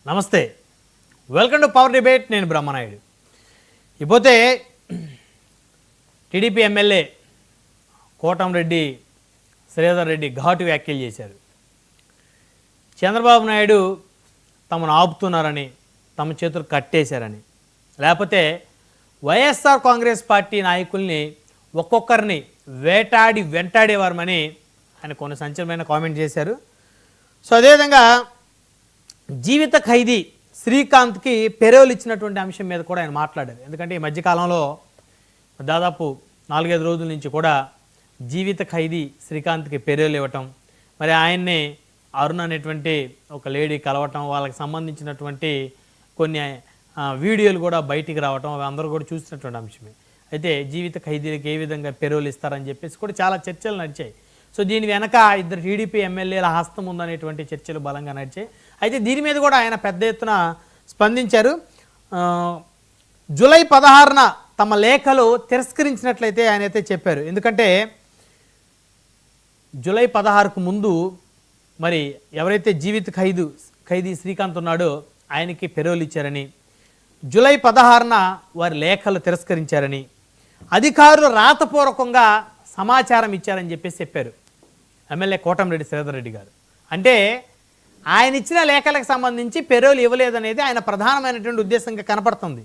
నమస్తే, welcome to power debate. నేను Brahmanaidu. ఇపోతే TDP MLA Kotamreddy Sridhar Reddy ఘాటు వ్యాఖ్యలు చేశారు. చంద్రబాబు నాయుడు తమను ఆపుతున్నారని, తమ చేతులు కట్టేశారని, లేకపోతే వైఎస్ఆర్ కాంగ్రెస్ పార్టీ నాయకుల్ని ఒక్కొక్కరిని వెంటాడేవారమని ఆయన కొన్ని సంచలనమైన కామెంట్ చేశారు. సో అదేవిధంగా జీవిత ఖైదీ శ్రీకాంత్కి పెరోల్ ఇచ్చినటువంటి అంశం మీద కూడా ఆయన మాట్లాడారు. ఎందుకంటే ఈ మధ్యకాలంలో దాదాపు 4-5 రోజుల నుంచి కూడా జీవిత ఖైదీ శ్రీకాంత్కి పెరోల్ ఇవ్వటం, మరి ఆయన్ని అరుణ్ అనేటువంటి ఒక లేడీ కలవటం, వాళ్ళకి సంబంధించినటువంటి కొన్ని వీడియోలు కూడా బయటికి రావటం, అవి అందరూ కూడా చూసినటువంటి అంశమే. అయితే జీవిత ఖైదీలకు ఏ విధంగా పెరోల్ ఇస్తారని చెప్పేసి కూడా చాలా చర్చలు నడిచాయి. సో దీని వెనక ఇద్దరు టీడీపీ ఎమ్మెల్యేల హస్తం ఉందనేటువంటి చర్చలు బలంగా నడిచాయి. అయితే దీని మీద కూడా ఆయన పెద్ద ఎత్తున స్పందించారు. జూలై 16న తమ లేఖలు తిరస్కరించినట్లయితే ఆయన అయితే చెప్పారు. ఎందుకంటే జూలై 16కు ముందు మరి ఎవరైతే జీవిత ఖైదీ శ్రీకాంత్ ఉన్నాడో ఆయనకి పెరోల్ ఇచ్చారని, జూలై 16న వారి లేఖలు తిరస్కరించారని, అధికారులు రాతపూర్వకంగా సమాచారం ఇచ్చారని చెప్పేసి చెప్పారు ఎమ్మెల్యే కోటంరెడ్డి శ్రీధర్ రెడ్డి గారు. అంటే ఆయన ఇచ్చిన లేఖలకు సంబంధించి పెరోల్ ఇవ్వలేదనేది ఆయన ప్రధానమైనటువంటి ఉద్దేశంగా కనపడుతుంది.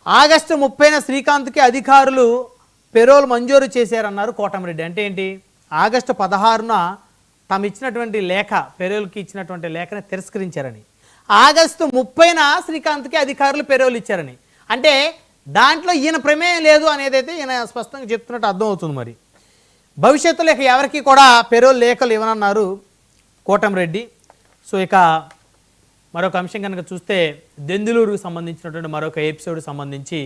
ఆగస్టు 30న శ్రీకాంత్కి అధికారులు పెరోల్ మంజూరు చేశారన్నారు కోటంరెడ్డి. అంటే ఏంటి, ఆగస్టు 16న తాము ఇచ్చినటువంటి లేఖ, పెరోల్కి ఇచ్చినటువంటి లేఖని తిరస్కరించారని, ఆగస్టు 30న శ్రీకాంత్కి అధికారులు పెరోల్ ఇచ్చారని, అంటే దాంట్లో ఈయన ప్రమేయం లేదు అనేదైతే ఈయన స్పష్టంగా చెప్తున్నట్టు అర్థమవుతుంది. మరి భవిష్యత్తులో ఇక ఎవరికి కూడా పెరోల్ లేఖలు ఇవ్వనన్నారు కోటంరెడ్డి. సో ఇక మరొక అంశం కనుక చూస్తే దెందులూరుకు సంబంధించినటువంటి మరొక ఎపిసోడ్ సంబంధించి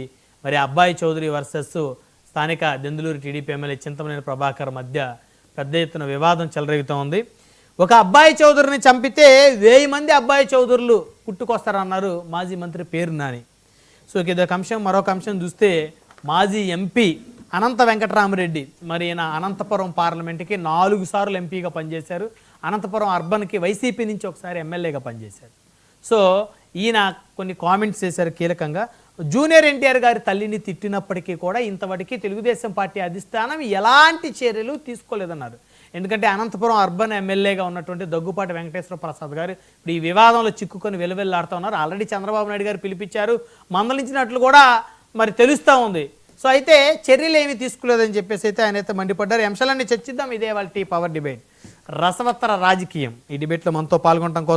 మరి అబ్బాయి చౌదరి వర్సెస్ స్థానిక దెందులూరు టీడీపీ ఎమ్మెల్యే చింతమనేని ప్రభాకర్ మధ్య పెద్ద ఎత్తున వివాదం చెలరేగుతూ ఉంది. ఒక అబ్బాయి చౌదరిని చంపితే 1000 మంది అబ్బాయి చౌదరులు పుట్టుకొస్తారన్నారు మాజీ మంత్రి పేరు నాని. సో ఇదొక అంశం. మరొక అంశం చూస్తే మాజీ ఎంపీ అనంత వెంకటరామరెడ్డి, మరి ఈయన అనంతపురం పార్లమెంట్కి 4 సార్లు ఎంపీగా పనిచేశారు. అనంతపురం అర్బన్కి వైసీపీ నుంచి ఒకసారి ఎమ్మెల్యేగా పనిచేశారు. సో ఈయన కొన్ని కామెంట్స్ చేశారు కీలకంగా. జూనియర్ ఎన్టీఆర్ గారి తల్లిని తిట్టినప్పటికీ కూడా ఇంతవరకు తెలుగుదేశం పార్టీ అధిష్టానం ఎలాంటి చర్యలు తీసుకోలేదన్నారు. ఎందుకంటే అనంతపురం అర్బన్ ఎమ్మెల్యేగా ఉన్నటువంటి దగ్గుపాటి వెంకటేశ్వర ప్రసాద్ గారు ఇప్పుడు ఈ వివాదంలో చిక్కుకొని వెలువెల్లాడుతూ ఉన్నారు. ఆల్రెడీ చంద్రబాబు నాయుడు గారు పిలిపించారు, మందలించినట్లు కూడా మరి తెలుస్తూ ఉంది. సో అయితే చర్యలు ఏమీ తీసుకోలేదని చెప్పేసి అయితే ఆయన అయితే మండిపడ్డారు. అంశాలన్నీ చర్చిద్దాం. ఇదే వాళ్ళ పవర్ డిబేట్, రసవత్తర రాజకీయం. ఈ డిబేట్లో మనతో పాల్గొనడం కోసం